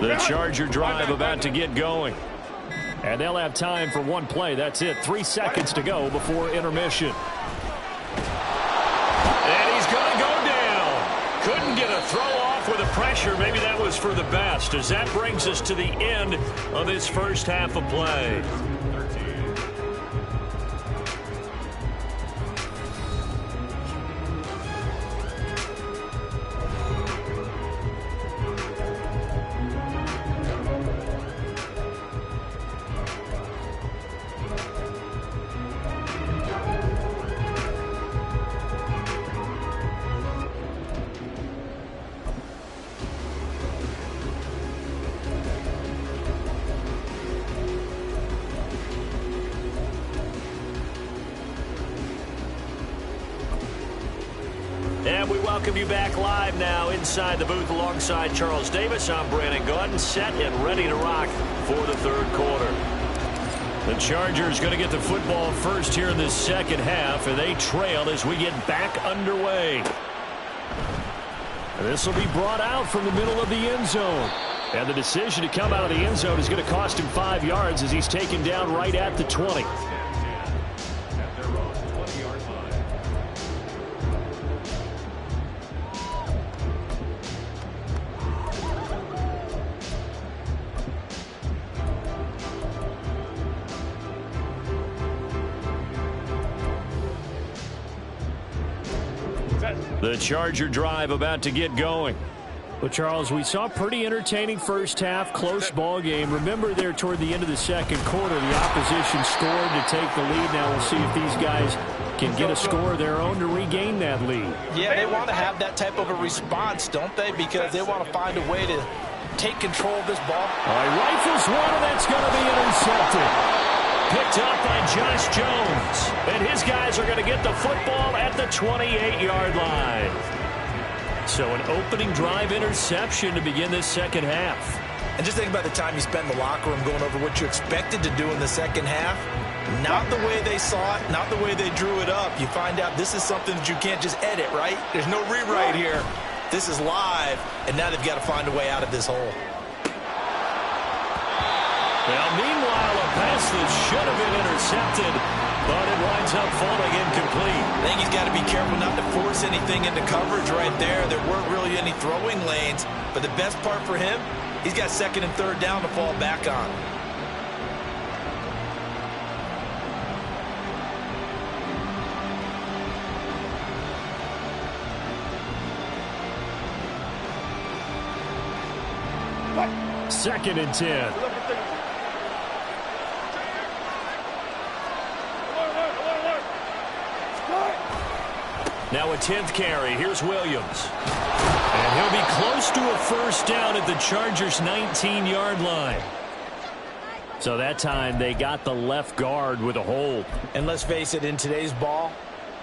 The Charger drive about to get going. And they'll have time for one play. That's it. 3 seconds to go before intermission. And he's going to go down. Couldn't get a throw off with the pressure. Maybe that was for the best, as that brings us to the end of this first half of play. And we welcome you back live now inside the booth alongside Charles Davis. I'm Brandon Gaudin, set and ready to rock for the third quarter. The Chargers going to get the football first here in this second half, and they trail as we get back underway. And this will be brought out from the middle of the end zone. And the decision to come out of the end zone is going to cost him 5 yards as he's taken down right at the 20. The Charger drive about to get going. Well, Charles, we saw a pretty entertaining first half, close ball game. Remember there toward the end of the second quarter, the opposition scored to take the lead. Now we'll see if these guys can get a score of their own to regain that lead. Yeah, they want to have that type of a response, don't they? Because they want to find a way to take control of this ball. All right, rifles one, and that's going to be intercepted. Picked up by Josh Jones. And his guys are going to get the football at the 28-yard line. So an opening drive interception to begin this second half. And just think about the time you spend in the locker room going over what you expected to do in the second half. Not the way they saw it, not the way they drew it up. You find out this is something that you can't just edit, right? There's no rewrite here. This is live, and now they've got to find a way out of this hole. Well, meanwhile, a pass that should have been intercepted, but it winds up falling incomplete. I think he's got to be careful not to force anything into coverage right there. There weren't really any throwing lanes, but the best part for him, he's got second and third down to fall back on. Second and 10. Now a 10th carry. Here's Williams. And he'll be close to a first down at the Chargers' 19-yard line. So that time they got the left guard with a hold. And let's face it, in today's ball,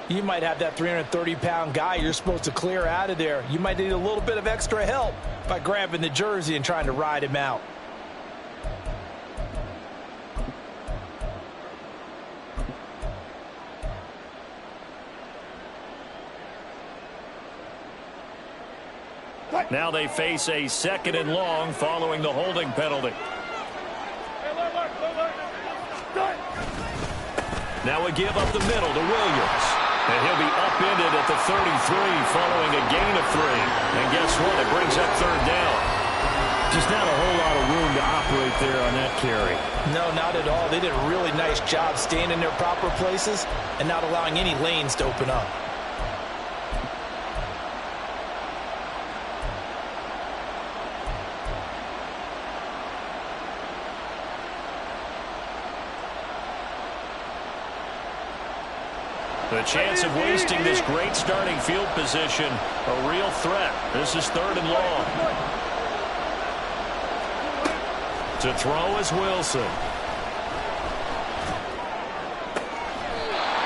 you might have that 330-pound guy you're supposed to clear out of there. You might need a little bit of extra help by grabbing the jersey and trying to ride him out. Now they face a second and long following the holding penalty. Now a give up the middle to Williams. And he'll be upended at the 33 following a gain of 3. And guess what? It brings up third down. Just not a whole lot of room to operate there on that carry. No, not at all. They did a really nice job staying in their proper places and not allowing any lanes to open up. The chance of wasting this great starting field position, a real threat. This is third and long. To throw is Wilson.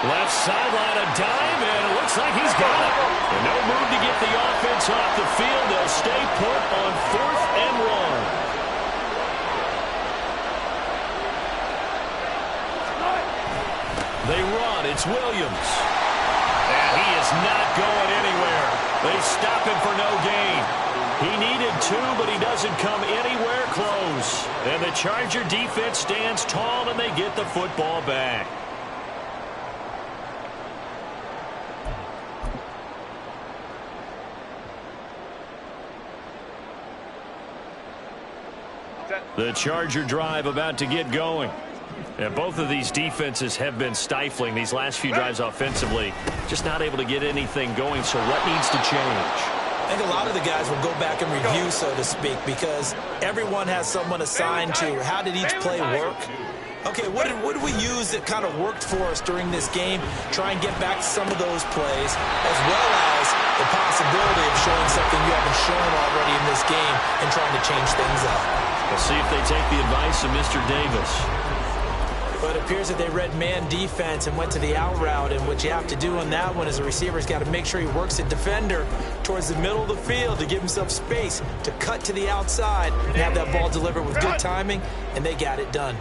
Left sideline, a dive, and it looks like he's got it. And no move to get the offense off the field. They'll stay put on 4th and 1. They run. It's Williams. And he is not going anywhere. They stop him for no gain. He needed two, but he doesn't come anywhere close. And the Charger defense stands tall, and they get the football back. The Charger drive about to get going. And both of these defenses have been stifling these last few drives offensively. Just not able to get anything going, so what needs to change? I think a lot of the guys will go back and review, so to speak, because everyone has someone assigned to how did each play work. Okay, what did we use that kind of worked for us during this game? Try and get back to some of those plays, as well as the possibility of showing something you haven't shown already in this game and trying to change things up. We'll see if they take the advice of Mr. Davis. But it appears that they read man defense and went to the out route, and what you have to do on that one is the receiver's got to make sure he works the defender towards the middle of the field to give himself space to cut to the outside and have that ball delivered with good timing, and they got it done.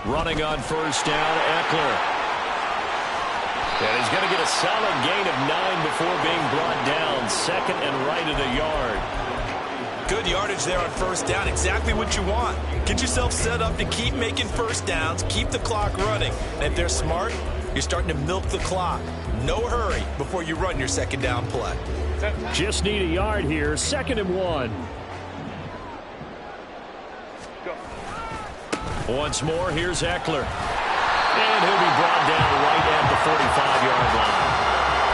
Running on first down, Eckler. And he's going to get a solid gain of 9 before being brought down. Second and right at a yard. Good yardage there on first down. Exactly what you want. Get yourself set up to keep making first downs, keep the clock running. And if they're smart, you're starting to milk the clock. No hurry before you run your second down play. Just need a yard here. Second and 1. Once more, here's Eckler. And he'll be brought down right at the 45-yard line.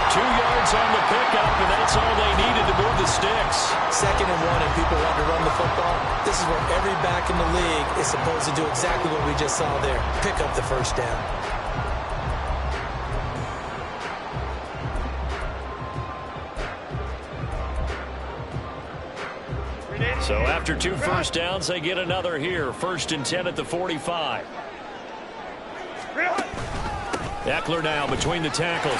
2 yards on the pickup, and that's all they needed to move the sticks. Second and 1, and people want to run the football. This is where every back in the league is supposed to do exactly what we just saw there. Pick up the first down. So after 2 first downs, they get another here. First and 10 at the 45. Eckler now between the tackles.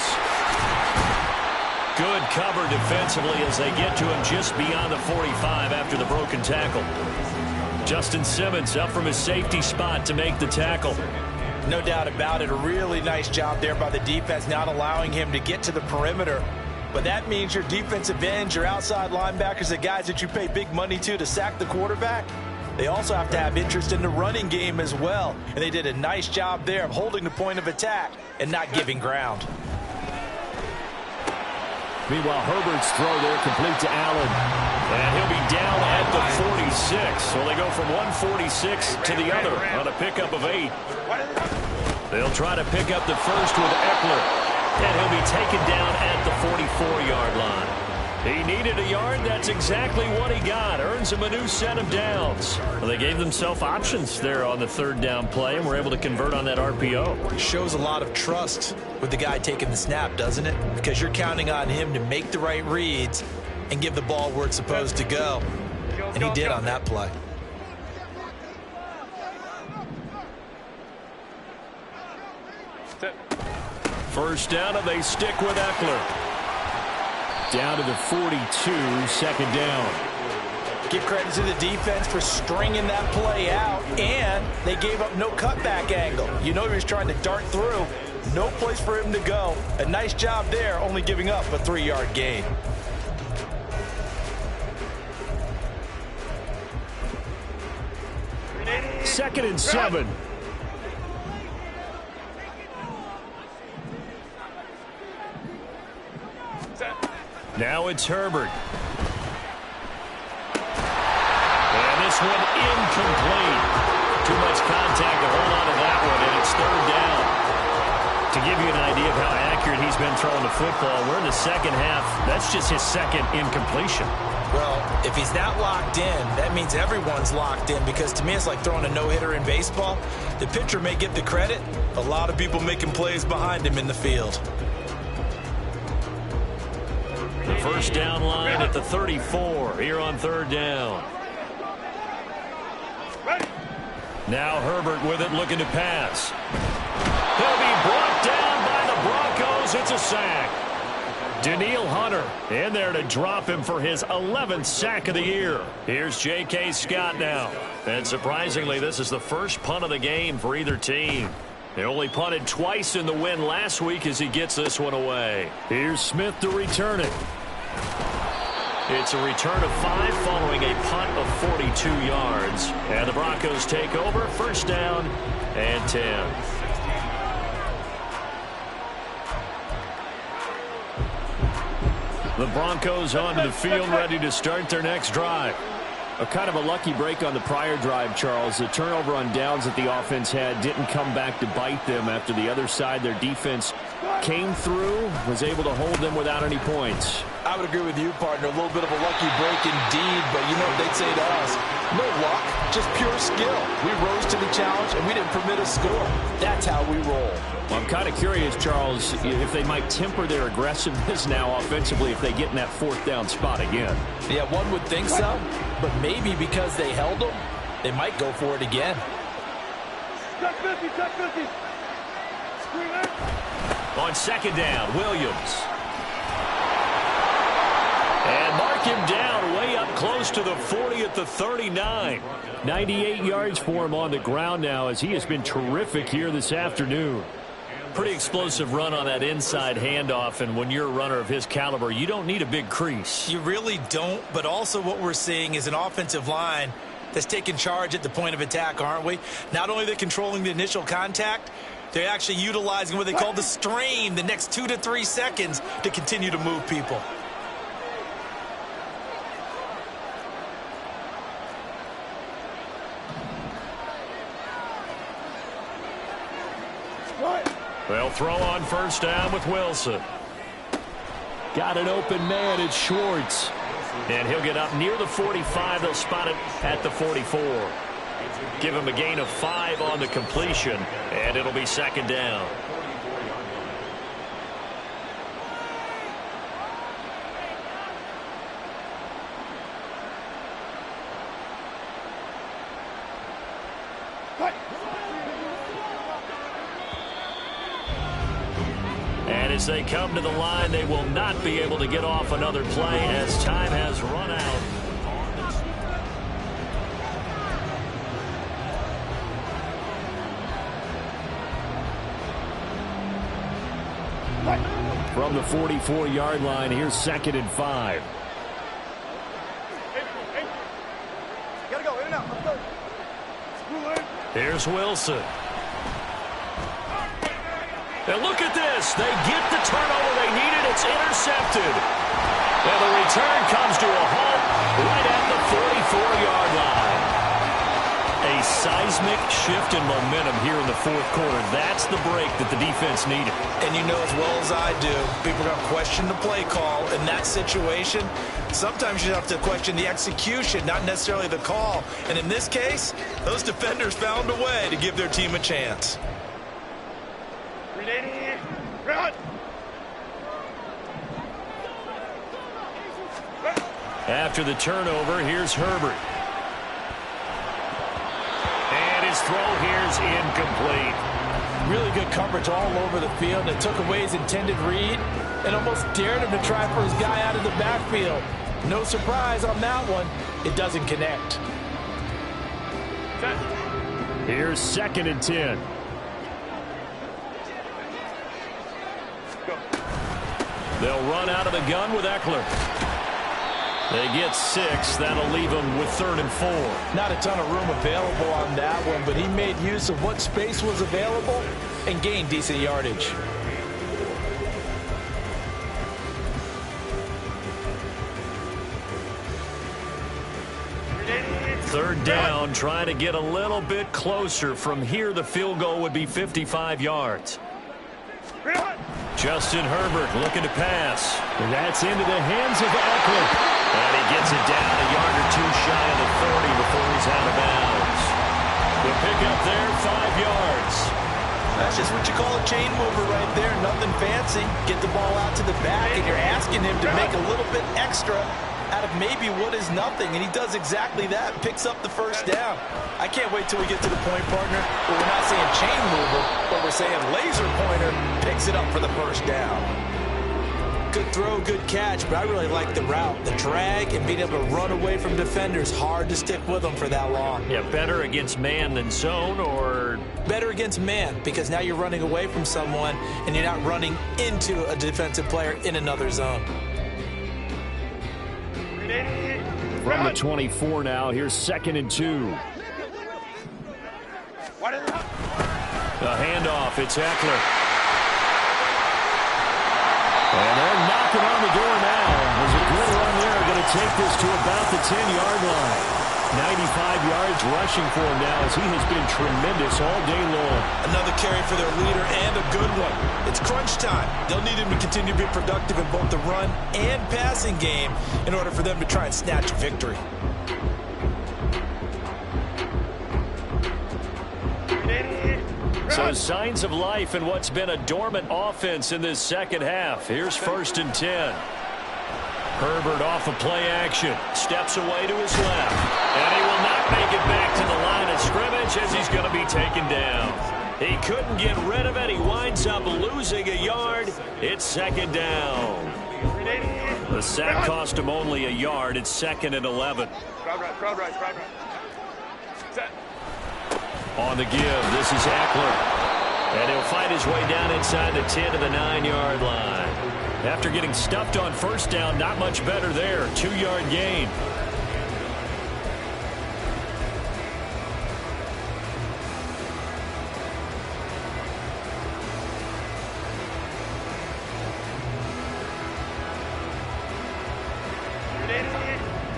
Good cover defensively as they get to him just beyond the 45 after the broken tackle. Justin Simmons up from his safety spot to make the tackle. No doubt about it. A really nice job there by the defense, not allowing him to get to the perimeter. But that means your defensive ends, your outside linebackers, the guys that you pay big money to sack the quarterback, they also have to have interest in the running game as well. And they did a nice job there of holding the point of attack and not giving ground. Meanwhile, Herbert's throw there complete to Allen. And he'll be down at the 46. So they go from 146 to the other on a pickup of 8. They'll try to pick up the first with Eckler. And he'll be taken down at the 44-yard line. He needed a yard. That's exactly what he got. Earns him a new set of downs. Well, they gave themselves options there on the 3rd down play, and were able to convert on that RPO. It shows a lot of trust with the guy taking the snap, doesn't it? Because you're counting on him to make the right reads and give the ball where it's supposed to go. And he did on that play. First down, and they stick with Eckler. Down to the 42, second down. Give credit to the defense for stringing that play out, and they gave up no cutback angle. You know he was trying to dart through. No place for him to go. A nice job there, only giving up a 3-yard gain. Second and 7. Now it's Herbert. And this one incomplete. Too much contact to hold on to that one, and it's 3rd down. To give you an idea of how accurate he's been throwing the football, we're in the second half. That's just his second incompletion. Well, if he's that locked in, that means everyone's locked in, because to me it's like throwing a no-hitter in baseball. The pitcher may get the credit. A lot of people making plays behind him in the field. The first down line at the 34 here on 3rd down. Now Herbert with it, looking to pass. He'll be brought down by the Broncos. It's a sack. Danielle Hunter in there to drop him for his 11th sack of the year. Here's J.K. Scott now. And surprisingly, this is the first punt of the game for either team. They only punted twice in the win last week as he gets this one away. Here's Smith to return it. It's a return of 5 following a punt of 42 yards. And the Broncos take over, first down and 10. The Broncos onto the field, ready to start their next drive. A kind of a lucky break on the prior drive, Charles. The turnover on downs that the offense had didn't come back to bite them after the other side. Their defense came through, was able to hold them without any points. I would agree with you, partner. A little bit of a lucky break indeed, but you know what they'd say to us? No luck, just pure skill. We rose to the challenge, and we didn't permit a score. That's how we roll. Well, I'm kind of curious, Charles, if they might temper their aggressiveness now offensively if they get in that fourth down spot again. Yeah, one would think so, but maybe because they held them, they might go for it again. Check 50, check 50. On second down, Williams. And mark him down way up close to the 40 at the 39. 98 yards for him on the ground now as he has been terrific here this afternoon. Pretty explosive run on that inside handoff, and when you're a runner of his caliber, you don't need a big crease. You really don't, but also what we're seeing is an offensive line that's taking charge at the point of attack, aren't we? Not only are they controlling the initial contact, they're actually utilizing what they call the strain the next 2 to 3 seconds to continue to move people. They'll throw on first down with Wilson. Got an open man, it's Schwartz. And he'll get up near the 45. They'll spot it at the 44. Give him a gain of 5 on the completion, and it'll be second down. And as they come to the line, they will not be able to get off another play as time has run out. From the 44-yard line, here's second and 5. Gotta go, in and out, let's go. Here's Wilson. And look at this. They get the turnover they needed. It's intercepted. And the return comes to a halt right at the 44-yard line. A seismic shift in momentum here in the fourth quarter. That's the break that the defense needed. And you know as well as I do, people are going to question the play call in that situation. Sometimes you have to question the execution, not necessarily the call. And in this case, those defenders found a way to give their team a chance. After the turnover, here's Herbert. And his throw here's incomplete. Really good coverage all over the field. It took away his intended read and almost dared him to try for his guy out of the backfield. No surprise on that one. It doesn't connect. Here's second and 10. They'll run out of the gun with Eckler. They get 6. That'll leave them with third and 4. Not a ton of room available on that one, but he made use of what space was available and gained decent yardage. Third down, trying to get a little bit closer. From here, the field goal would be 55 yards. Justin Herbert looking to pass. And that's into the hands of Eckler. And he gets it down a yard or 2 shy of the 30 before he's out of bounds. The pickup there, 5 yards. That's just what you call a chain mover right there. Nothing fancy. Get the ball out to the back, and you're asking him to make a little bit extra out of maybe what is nothing, and he does exactly that, picks up the first down. I can't wait till we get to the point, partner, where we're not saying chain mover, but we're saying laser pointer picks it up for the first down. Good throw, good catch, but I really like the route. The drag and being able to run away from defenders, hard to stick with them for that long. Yeah, better against man than zone, or? Better against man, because now you're running away from someone and you're not running into a defensive player in another zone. From the 24 now, here's 2nd and 2. The handoff, it's Eckler. And they're knocking on the door now. There's a good run there. Going to take this to about the 10-yard line. 95 yards rushing for him now as he has been tremendous all day long. Another carry for their leader and a good one. It's crunch time. They'll need him to continue to be productive in both the run and passing game in order for them to try and snatch a victory. So signs of life in what's been a dormant offense in this second half. Here's 1st and 10. Herbert off of play action. Steps away to his left. And he will not make it back to the line of scrimmage as he's going to be taken down. He couldn't get rid of it. He winds up losing a yard. It's 2nd down. The sack cost him only a yard. It's 2nd and 11. Crowd right. Set. On the give, this is Eckler. And he'll fight his way down inside the 10 to the 9-yard line. After getting stuffed on 1st down, not much better there. 2-yard gain.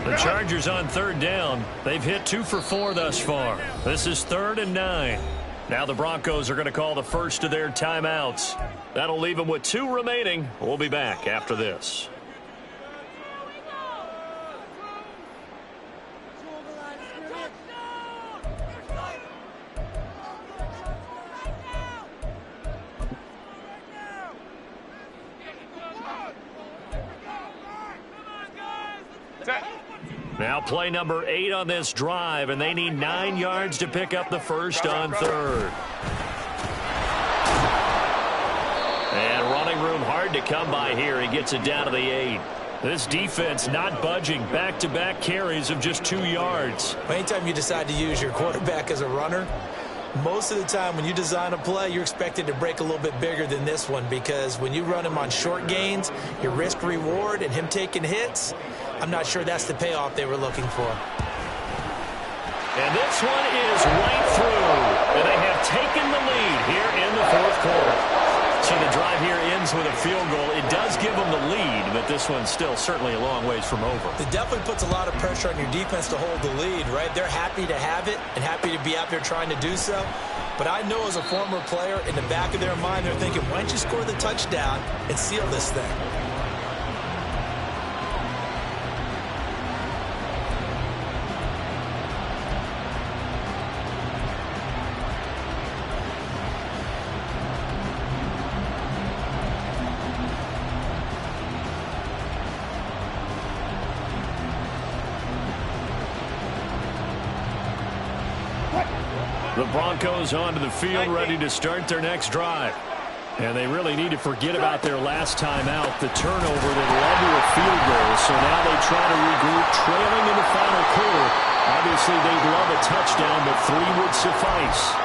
The Chargers on 3rd down. They've hit 2 for 4 thus far. This is 3rd and 9. Now the Broncos are going to call the first of their timeouts. That'll leave them with 2 remaining. We'll be back after this. Now play number 8 on this drive, and they need 9 yards to pick up the first on 3rd. And running room hard to come by here. He gets it down to the 8. This defense not budging. Back-to-back carries of just 2 yards. Anytime you decide to use your quarterback as a runner, most of the time when you design a play, you're expected to break a little bit bigger than this one, because when you run him on short gains, your risk-reward and him taking hits, I'm not sure that's the payoff they were looking for. And this one is right through. And they have taken the lead here in the 4th quarter. So the drive here ends with a field goal. It does give them the lead, but this one's still certainly a long ways from over. It definitely puts a lot of pressure on your defense to hold the lead, right? They're happy to have it and happy to be out there trying to do so. But I know as a former player, in the back of their mind, they're thinking, why don't you score the touchdown and seal this thing? The Broncos onto the field, ready to start their next drive. And they really need to forget about their last time out, the turnover that led to a field goal. So now they try to regroup, trailing in the final quarter. Obviously, they'd love a touchdown, but 3 would suffice.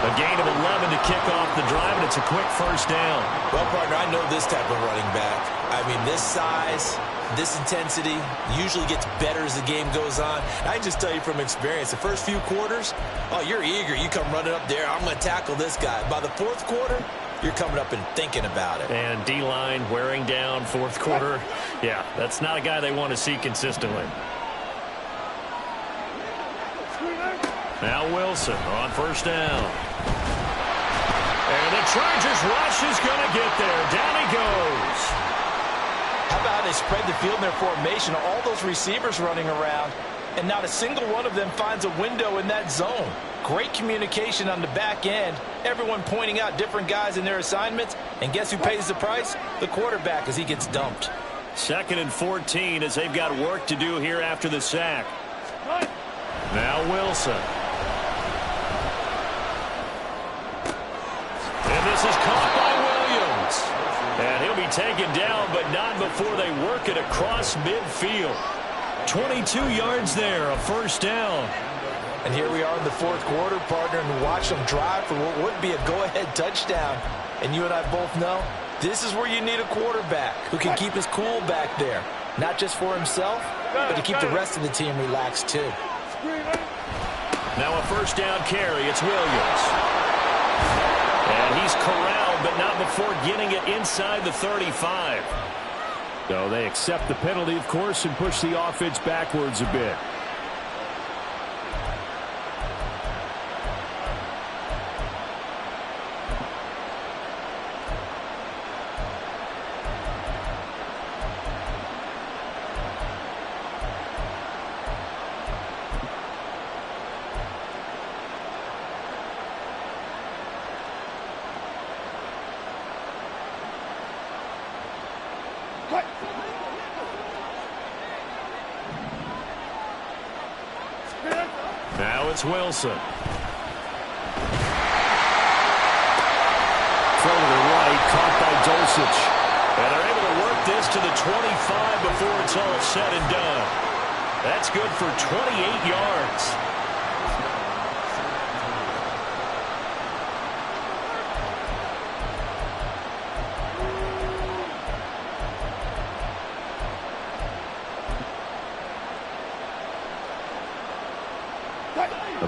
A gain of 11 to kick off the drive, and it's a quick first down. Well, partner, I know this type of running back. I mean, this size, this intensity usually gets better as the game goes on. I just tell you from experience, the first few quarters, oh, you're eager. You come running up there, I'm going to tackle this guy. By the 4th quarter, you're coming up and thinking about it. And D-line wearing down 4th quarter. Yeah, that's not a guy they want to see consistently. Now Wilson on first down. And the Chargers rush is going to get there. Down he goes. How about they spread the field in their formation, all those receivers running around, and not a single one of them finds a window in that zone. Great communication on the back end. Everyone pointing out different guys in their assignments. And guess who pays the price? The quarterback, as he gets dumped. 2nd and 14 as they've got work to do here after the sack. Now Wilson. And this is caught by Williams. And he'll be taken down, but not before they work it across midfield. 22 yards there, a first down. And here we are in the fourth quarter, partner, and watch them drive for what would be a go-ahead touchdown. And you and I both know this is where you need a quarterback who can keep his cool back there. Not just for himself, but to keep the rest of the team relaxed too. Now a first down carry. It's Williams. And he's corralled, but not before getting it inside the 35. So they accept the penalty, of course, and push the offense backwards a bit. Now it's Wilson. Throw to the right, caught by Dulcich. And they're able to work this to the 25 before it's all said and done. That's good for 28 yards.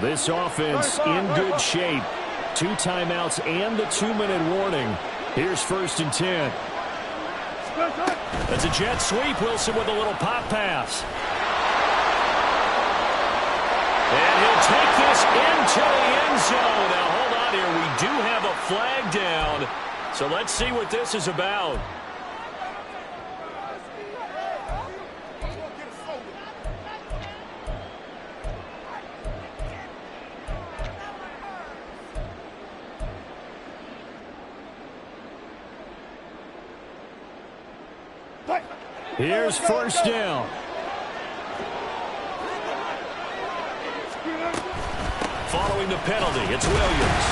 This offense in good shape. 2 timeouts and the 2-minute warning. Here's 1st and 10. That's a jet sweep. Wilson with a little pop pass. And he'll take this into the end zone. Now, hold on here. We do have a flag down. So let's see what this is about. Here's 1st down. Following the penalty, it's Williams.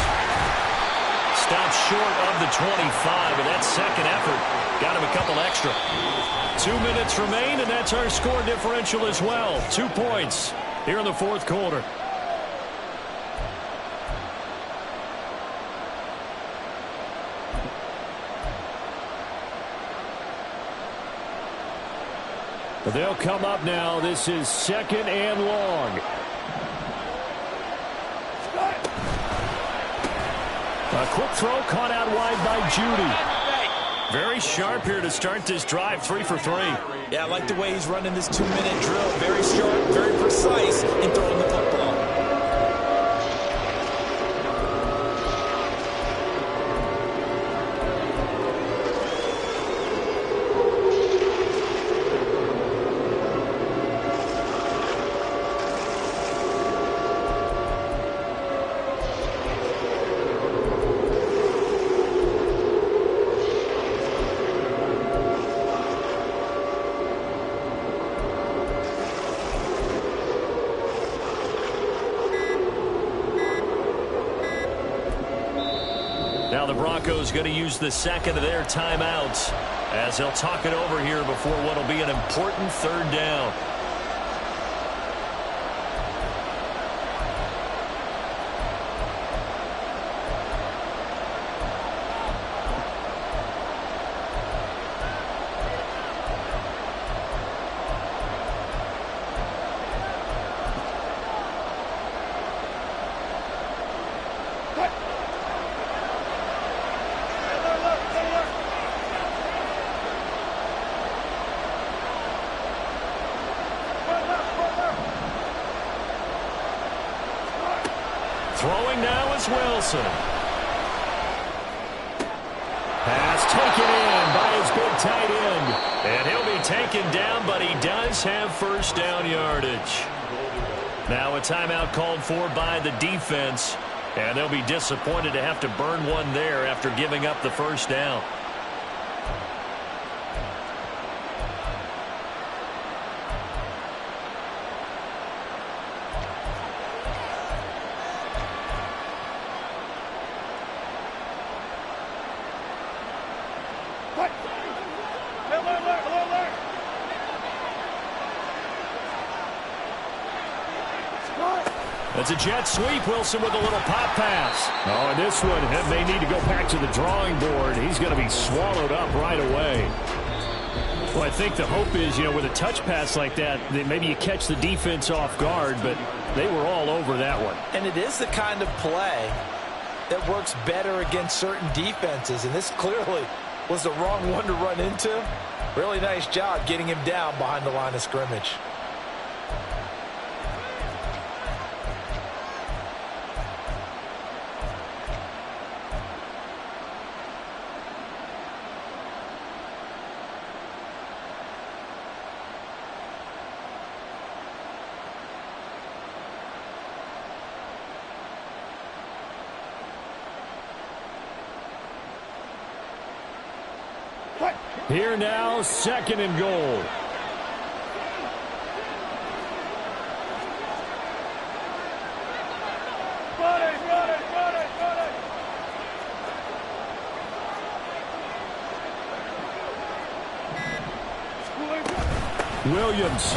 Stopped short of the 25, but that second effort got him a couple extra. 2 minutes remain, and that's our score differential as well. 2 points here in the fourth quarter. They'll come up now. This is 2nd and long. A quick throw caught out wide by Judy. Very sharp here to start this drive. 3 for 3. Yeah, I like the way he's running this 2-minute drill. Very sharp, very precise in throwing the football. Now the Broncos going to use the second of their timeouts as they'll talk it over here before what will be an important 3rd down. Throwing now is Wilson. Pass taken in by his big tight end. And he'll be taken down, but he does have 1st down yardage. Now a timeout called for by the defense. And they'll be disappointed to have to burn one there after giving up the 1st down. That's a jet sweep. Wilson with a little pop pass. Oh, and this one may need to go back to the drawing board. He's going to be swallowed up right away. Well, I think the hope is, with a touch pass like that, that maybe you catch the defense off guard, but they were all over that one. And it is the kind of play that works better against certain defenses, and this clearly was the wrong one to run into. Really nice job getting him down behind the line of scrimmage. Here now, second and goal. Williams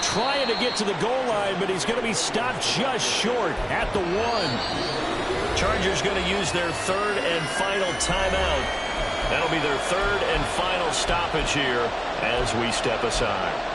trying to get to the goal line, but he's going to be stopped just short at the 1. Chargers going to use their third and final timeout. That'll be their third and final stoppage here as we step aside.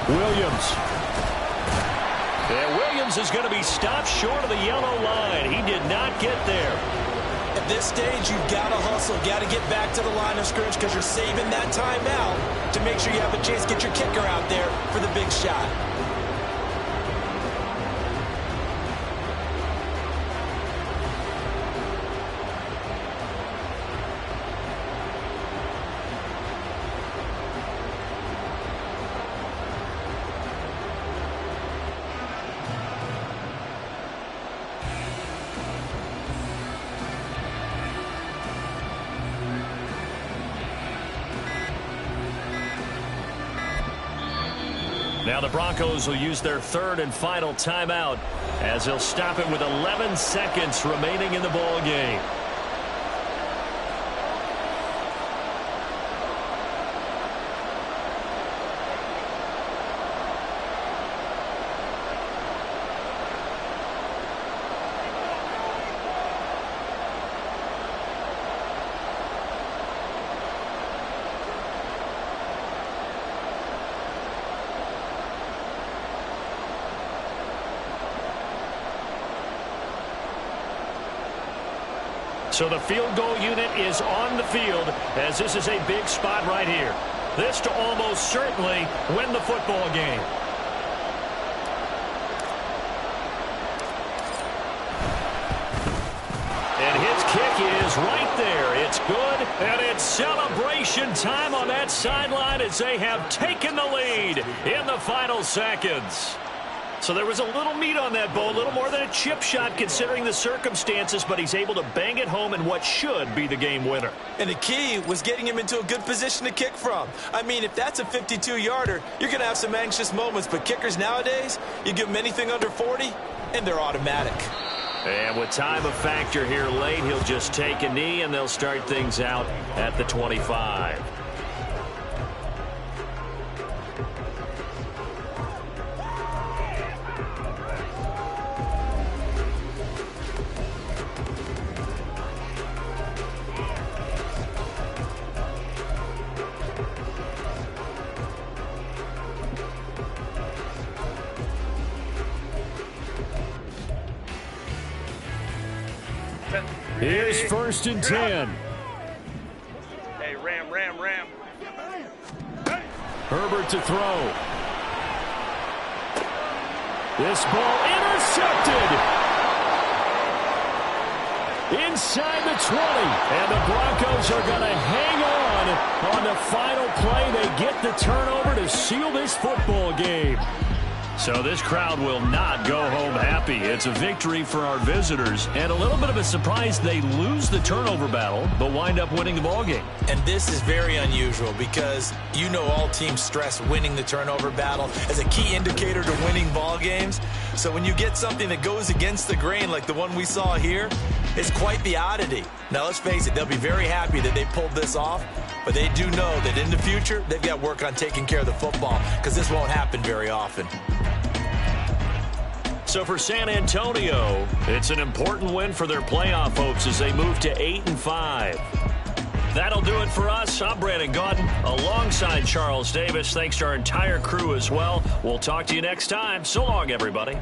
Williams. And Williams is going to be stopped short of the yellow line. He did not get there. At this stage, you've got to hustle, got to get back to the line of scrimmage because you're saving that timeout to make sure you have a chance to get your kicker out there for the big shot. Now the Broncos will use their third and final timeout as they'll stop it with 11 seconds remaining in the ball game. So the field goal unit is on the field as this is a big spot right here. This to almost certainly win the football game. And his kick is right there. It's good, and it's celebration time on that sideline as they have taken the lead in the final seconds. So there was a little meat on that bone, a little more than a chip shot considering the circumstances, but he's able to bang it home in what should be the game winner. And the key was getting him into a good position to kick from. I mean, if that's a 52-yarder, you're going to have some anxious moments, but kickers nowadays, you give them anything under 40, and they're automatic. And with time a factor here late, he'll just take a knee, and they'll start things out at the 25. Here's first and 10. Hey, Ram. Herbert to throw. This ball intercepted. inside the 20. And the Broncos are going to hang on the final play. They get the turnover to seal this football game. So this crowd will not go home happy. It's a victory for our visitors, and a little bit of a surprise they lose the turnover battle, but wind up winning the ball game. And this is very unusual because you know all teams stress winning the turnover battle as a key indicator to winning ball games. So when you get something that goes against the grain like the one we saw here, it's quite the oddity. Now let's face it, they'll be very happy that they pulled this off, but they do know that in the future they've got work on taking care of the football because this won't happen very often. So for San Antonio, it's an important win for their playoff hopes as they move to 8-5. That'll do it for us. I'm Brandon Gaudin alongside Charles Davis. Thanks to our entire crew as well. We'll talk to you next time. So long, everybody.